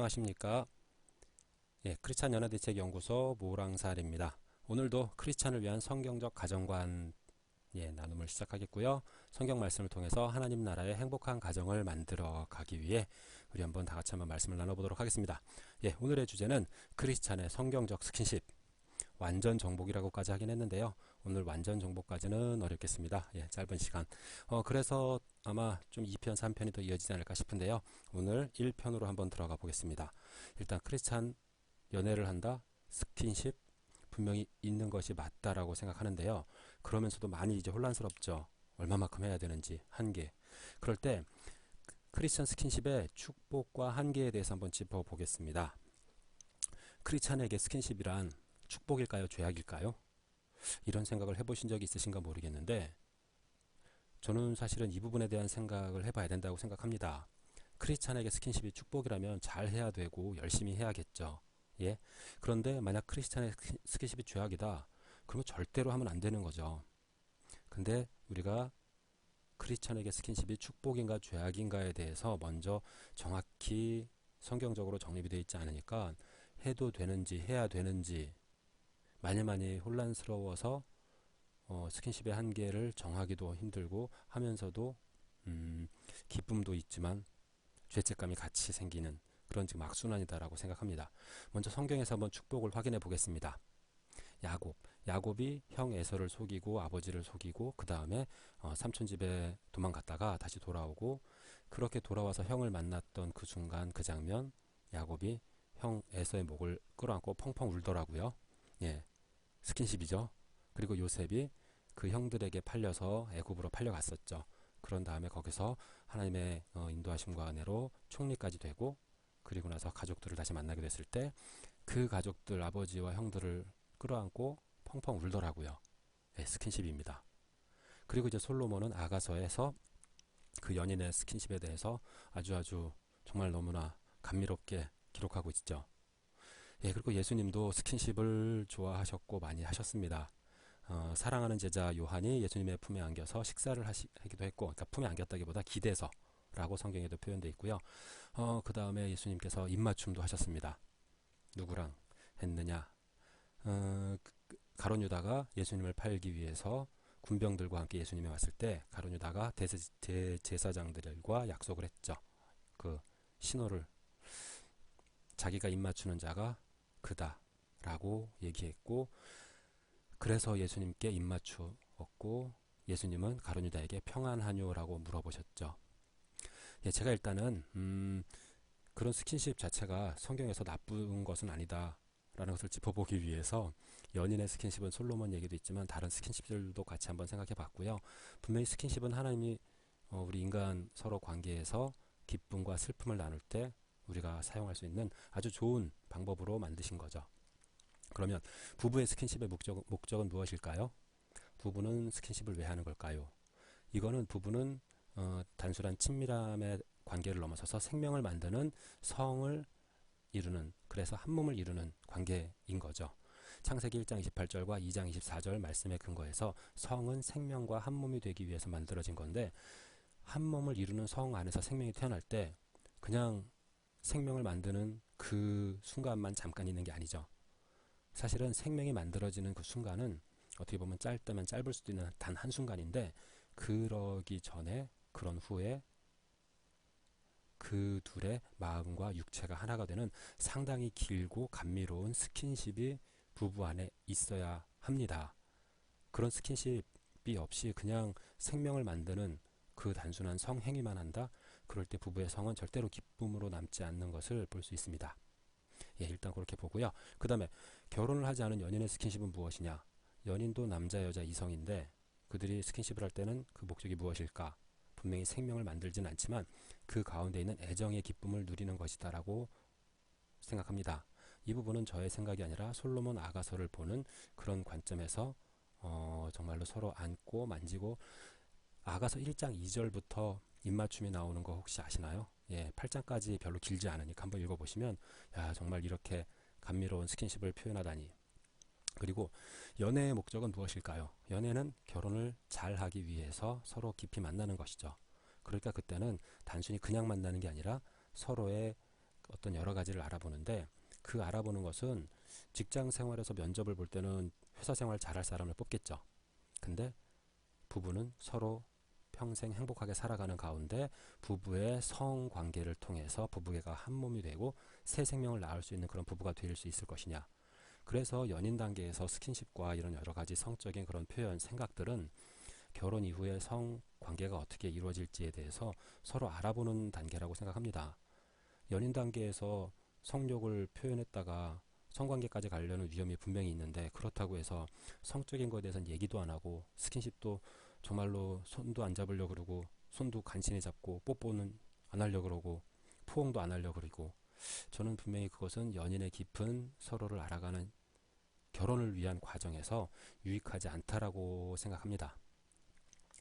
안녕하십니까. 크리스찬 연애대책연구소 모랑살입니다. 오늘도 크리스찬을 위한 성경적 가정관 나눔을 시작하겠고요. 성경 말씀을 통해서 하나님 나라의 행복한 가정을 만들어 가기 위해 우리 한번 다 같이 한번 말씀을 나눠보도록 하겠습니다. 오늘의 주제는 크리스찬의 성경적 스킨십, 완전 정복이라고까지 하긴 했는데요. 오늘 완전 정복까지는 어렵겠습니다. 짧은 시간. 그래서 아마 좀 2편, 3편이 더 이어지지 않을까 싶은데요. 오늘 1편으로 한번 들어가 보겠습니다. 일단 크리스찬 연애를 한다, 스킨십 분명히 있는 것이 맞다라고 생각하는데요. 그러면서도 많이 이제 혼란스럽죠. 얼마만큼 해야 되는지, 한계. 그럴 때 크리스찬 스킨십의 축복과 한계에 대해서 한번 짚어보겠습니다. 크리스찬에게 스킨십이란 축복일까요? 죄악일까요? 이런 생각을 해보신 적이 있으신가 모르겠는데 저는 사실은 이 부분에 대한 생각을 해봐야 된다고 생각합니다. 크리스찬에게 스킨십이 축복이라면 잘 해야 되고 열심히 해야겠죠. 그런데 만약 크리스찬의 스킨십이 죄악이다, 그러면 절대로 하면 안 되는 거죠. 근데 우리가 크리스찬에게 스킨십이 축복인가 죄악인가에 대해서 먼저 정확히 성경적으로 정립이 되어 있지 않으니까 해도 되는지 해야 되는지 많이 혼란스러워서 스킨십의 한계를 정하기도 힘들고 하면서도 기쁨도 있지만 죄책감이 같이 생기는 그런 지금 악순환이다라고 생각합니다. 먼저 성경에서 한번 축복을 확인해 보겠습니다. 야곱이 형 에서를 속이고 아버지를 속이고 그 다음에 삼촌 집에 도망갔다가 다시 돌아오고, 그렇게 돌아와서 형을 만났던 그 순간, 그 장면, 야곱이 형 에서의 목을 끌어안고 펑펑 울더라고요. 스킨십이죠. 그리고 요셉이 그 형들에게 팔려서 애굽으로 팔려갔었죠. 그런 다음에 거기서 하나님의 인도하심과 은혜로 총리까지 되고, 그리고 나서 가족들을 다시 만나게 됐을 때 그 가족들, 아버지와 형들을 끌어안고 펑펑 울더라고요. 스킨십입니다. 그리고 이제 솔로몬은 아가서에서 그 연인의 스킨십에 대해서 아주 정말 너무나 감미롭게 기록하고 있죠. 그리고 예수님도 스킨십을 좋아하셨고 많이 하셨습니다. 사랑하는 제자 요한이 예수님의 품에 안겨서 식사를 하기도 했고, 그러니까 품에 안겼다기보다 기대서 라고 성경에도 표현되어 있고요. 그 다음에 예수님께서 입맞춤도 하셨습니다. 누구랑 했느냐? 가룟 유다가 예수님을 팔기 위해서 군병들과 함께 예수님이 왔을 때 가룟 유다가 대제사장들과 약속을 했죠. 그 신호를, 자기가 입맞추는 자가 그다 라고 얘기했고, 그래서 예수님께 입맞추었고, 예수님은 가룟 유다에게 평안하뇨 라고 물어보셨죠. 제가 일단은 그런 스킨십 자체가 성경에서 나쁜 것은 아니다 라는 것을 짚어보기 위해서 연인의 스킨십은 솔로몬 얘기도 있지만 다른 스킨십들도 같이 한번 생각해 봤고요. 분명히 스킨십은 하나님이 우리 인간 서로 관계에서 기쁨과 슬픔을 나눌 때 우리가 사용할 수 있는 아주 좋은 방법으로 만드신 거죠. 그러면 부부의 스킨십의 목적은 무엇일까요? 부부는 스킨십을 왜 하는 걸까요? 이거는 부부는 단순한 친밀함의 관계를 넘어서서 생명을 만드는 성을 이루는, 그래서 한 몸을 이루는 관계인 거죠. 창세기 1장 28절과 2장 24절 말씀에 근거해서 성은 생명과 한 몸이 되기 위해서 만들어진 건데, 한 몸을 이루는 성 안에서 생명이 태어날 때 그냥 생명을 만드는 그 순간만 잠깐 있는 게 아니죠. 사실은 생명이 만들어지는 그 순간은 어떻게 보면 짧다면 짧을 수도 있는 단 한순간인데, 그러기 전에, 그런 후에 그 둘의 마음과 육체가 하나가 되는 상당히 길고 감미로운 스킨십이 부부 안에 있어야 합니다. 그런 스킨십이 없이 그냥 생명을 만드는 그 단순한 성행위만 한다? 그럴 때 부부의 성은 절대로 기쁨으로 남지 않는 것을 볼 수 있습니다. 일단 그렇게 보고요. 그 다음에 결혼을 하지 않은 연인의 스킨십은 무엇이냐? 연인도 남자, 여자, 이성인데 그들이 스킨십을 할 때는 그 목적이 무엇일까? 분명히 생명을 만들진 않지만 그 가운데 있는 애정의 기쁨을 누리는 것이다 라고 생각합니다. 이 부분은 저의 생각이 아니라 솔로몬 아가서를 보는 그런 관점에서 정말로 서로 안고 만지고, 아가서 1장 2절부터 입맞춤이 나오는 거 혹시 아시나요? 8장까지 별로 길지 않으니까 한번 읽어보시면 정말 이렇게 감미로운 스킨십을 표현하다니. 그리고 연애의 목적은 무엇일까요? 연애는 결혼을 잘 하기 위해서 서로 깊이 만나는 것이죠. 그러니까 그때는 단순히 그냥 만나는 게 아니라 서로의 어떤 여러 가지를 알아보는데, 그 알아보는 것은 직장 생활에서 면접을 볼 때는 회사 생활 잘할 사람을 뽑겠죠. 근데 부부는 서로 평생 행복하게 살아가는 가운데 부부의 성관계를 통해서 부부가 한 몸이 되고 새 생명을 낳을 수 있는 그런 부부가 될 수 있을 것이냐. 그래서 연인 단계에서 스킨십과 이런 여러 가지 성적인 그런 표현, 생각들은 결혼 이후에 성관계가 어떻게 이루어질지에 대해서 서로 알아보는 단계라고 생각합니다. 연인 단계에서 성욕을 표현했다가 성관계까지 가려는 위험이 분명히 있는데, 그렇다고 해서 성적인 거에 대해서는 얘기도 안 하고 스킨십도 정말로 손도 안 잡으려고 그러고 손도 간신히 잡고 뽀뽀는 안 하려고 그러고 포옹도 안 하려고 그러고, 저는 분명히 그것은 연인의 깊은 서로를 알아가는 결혼을 위한 과정에서 유익하지 않다라고 생각합니다.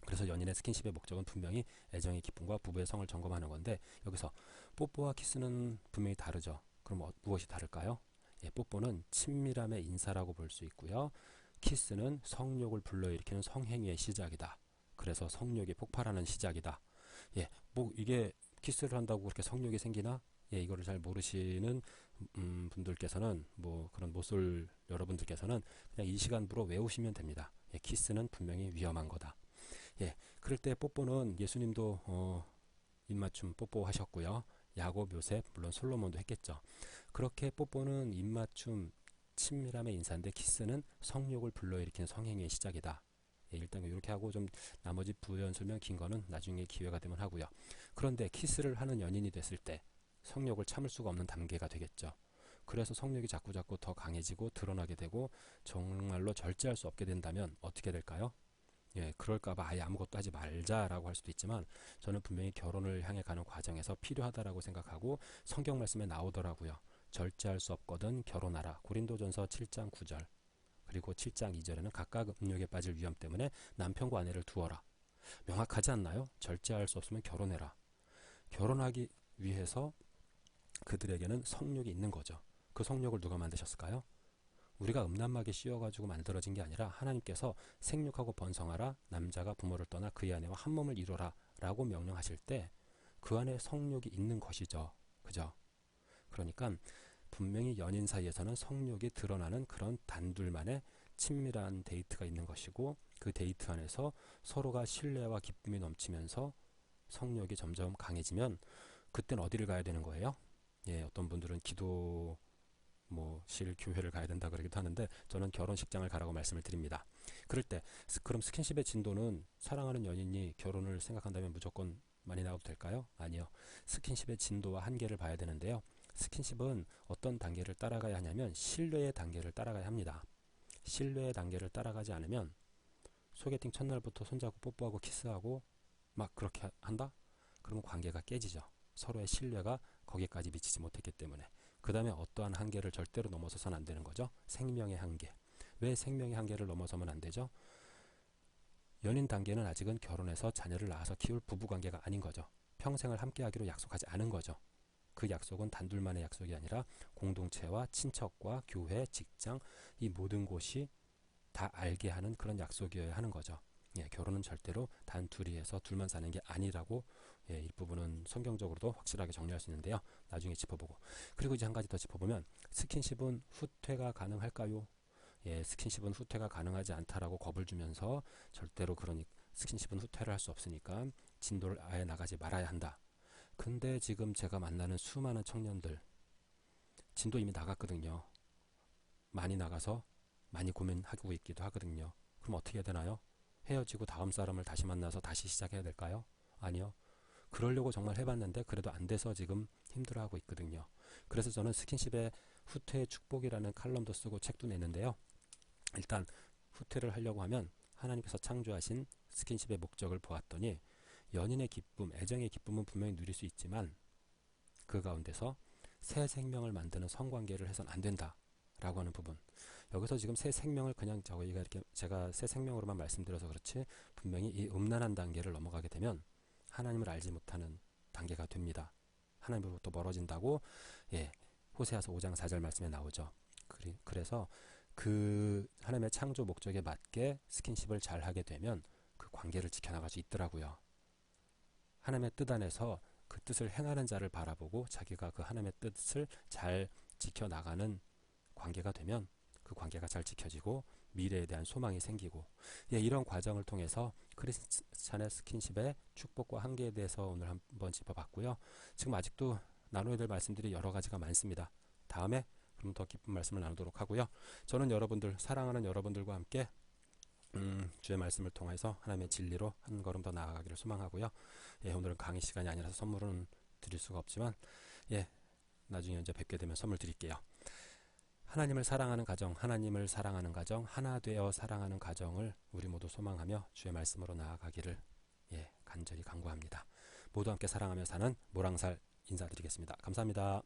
그래서 연인의 스킨십의 목적은 분명히 애정의 기쁨과 부부의 성을 점검하는 건데, 여기서 뽀뽀와 키스는 분명히 다르죠. 그럼 무엇이 다를까요? 예, 뽀뽀는 친밀함의 인사라고 볼 수 있고요. 키스는 성욕을 불러일으키는 성행위의 시작이다. 그래서 성욕이 폭발하는 시작이다. 예, 뭐 이게 키스를 한다고 그렇게 성욕이 생기나? 예, 이거를 잘 모르시는 분들께서는, 뭐 그런 못쏠 여러분들께서는 그냥 이 시간부로 외우시면 됩니다. 예, 키스는 분명히 위험한 거다. 예, 그럴 때 뽀뽀는 예수님도 입맞춤 뽀뽀하셨고요. 야곱, 요셉, 물론 솔로몬도 했겠죠. 그렇게 뽀뽀는 입맞춤, 친밀함의 인사인데, 키스는 성욕을 불러일으키는 성행위의 시작이다. 예, 일단 이렇게 하고, 좀 나머지 부연 설명 긴 거는 나중에 기회가 되면 하고요. 그런데 키스를 하는 연인이 됐을 때 성욕을 참을 수가 없는 단계가 되겠죠. 그래서 성욕이 자꾸자꾸 더 강해지고 드러나게 되고 정말로 절제할 수 없게 된다면 어떻게 될까요? 예, 그럴까봐 아예 아무것도 하지 말자라고 할 수도 있지만, 저는 분명히 결혼을 향해 가는 과정에서 필요하다라고 생각하고, 성경 말씀에 나오더라고요. 절제할 수 없거든 결혼하라. 고린도전서 7장 9절, 그리고 7장 2절에는 각각 음욕에 빠질 위험 때문에 남편과 아내를 두어라. 명확하지 않나요? 절제할 수 없으면 결혼해라. 결혼하기 위해서 그들에게는 성욕이 있는 거죠. 그 성욕을 누가 만드셨을까요? 우리가 음란막에 씌워가지고 만들어진 게 아니라 하나님께서 생육하고 번성하라, 남자가 부모를 떠나 그의 아내와 한 몸을 이루라 라고 명령하실 때 그 안에 성욕이 있는 것이죠. 그죠? 그러니까 분명히 연인 사이에서는 성욕이 드러나는 그런 단둘만의 친밀한 데이트가 있는 것이고, 그 데이트 안에서 서로가 신뢰와 기쁨이 넘치면서 성욕이 점점 강해지면, 그땐 어디를 가야 되는 거예요? 예, 어떤 분들은 기도 실 교회를 가야 된다 그러기도 하는데, 저는 결혼식장을 가라고 말씀을 드립니다. 그럴 때 그럼 스킨십의 진도는 사랑하는 연인이 결혼을 생각한다면 무조건 많이 나와도 될까요? 아니요. 스킨십의 진도와 한계를 봐야 되는데요. 스킨십은 어떤 단계를 따라가야 하냐면 신뢰의 단계를 따라가야 합니다. 신뢰의 단계를 따라가지 않으면 소개팅 첫날부터 손잡고 뽀뽀하고 키스하고 막 그렇게 한다? 그러면 관계가 깨지죠. 서로의 신뢰가 거기까지 미치지 못했기 때문에. 그 다음에 어떠한 한계를 절대로 넘어서서는 안 되는 거죠. 생명의 한계. 왜 생명의 한계를 넘어서면 안 되죠? 연인 단계는 아직은 결혼해서 자녀를 낳아서 키울 부부관계가 아닌 거죠. 평생을 함께하기로 약속하지 않은 거죠. 그 약속은 단둘만의 약속이 아니라 공동체와 친척과 교회, 직장, 이 모든 곳이 다 알게 하는 그런 약속이어야 하는 거죠. 예, 결혼은 절대로 단 둘이 해서 둘만 사는 게 아니라고, 예, 이 부분은 성경적으로도 확실하게 정리할 수 있는데요. 나중에 짚어보고. 그리고 이제 한 가지 더 짚어보면, 스킨십은 후퇴가 가능할까요? 예, 스킨십은 후퇴가 가능하지 않다라고 겁을 주면서, 절대로 그러니 스킨십은 후퇴를 할 수 없으니까 진도를 아예 나가지 말아야 한다. 근데 지금 제가 만나는 수많은 청년들 진도 이미 나갔거든요. 많이 나가서 많이 고민하고 있기도 하거든요. 그럼 어떻게 해야 되나요? 헤어지고 다음 사람을 다시 만나서 다시 시작해야 될까요? 아니요. 그러려고 정말 해봤는데 그래도 안 돼서 지금 힘들어하고 있거든요. 그래서 저는 스킨십의 후퇴의 축복이라는 칼럼도 쓰고 책도 냈는데요. 일단 후퇴를 하려고 하면 하나님께서 창조하신 스킨십의 목적을 보았더니, 연인의 기쁨, 애정의 기쁨은 분명히 누릴 수 있지만 그 가운데서 새 생명을 만드는 성관계를 해서는 안 된다 라고 하는 부분. 여기서 지금 새 생명을 그냥 저희가 이렇게 제가 새 생명으로만 말씀드려서 그렇지, 분명히 이 음란한 단계를 넘어가게 되면 하나님을 알지 못하는 단계가 됩니다. 하나님으로부터 멀어진다고, 예, 호세아서 5장 4절 말씀에 나오죠. 그래서 그 하나님의 창조 목적에 맞게 스킨십을 잘 하게 되면 그 관계를 지켜나갈 수 있더라고요. 하나님의 뜻 안에서 그 뜻을 행하는 자를 바라보고 자기가 그 하나님의 뜻을 잘 지켜나가는 관계가 되면 그 관계가 잘 지켜지고 미래에 대한 소망이 생기고, 이런 과정을 통해서 크리스찬의 스킨십의 축복과 한계에 대해서 오늘 한번 짚어봤고요. 지금 아직도 나눠야 될 말씀들이 여러 가지가 많습니다. 다음에 그럼 더 깊은 말씀을 나누도록 하고요. 저는 여러분들, 사랑하는 여러분들과 함께 주의 말씀을 통해서 하나님의 진리로 한 걸음 더 나아가기를 소망하고요. 오늘은 강의 시간이 아니라서 선물은 드릴 수가 없지만 나중에 이제 뵙게 되면 선물 드릴게요. 하나님을 사랑하는 가정, 하나님을 사랑하는 가정, 하나 되어 사랑하는 가정을 우리 모두 소망하며 주의 말씀으로 나아가기를 간절히 간구합니다. 모두 함께 사랑하며 사는 모랑살 인사드리겠습니다. 감사합니다.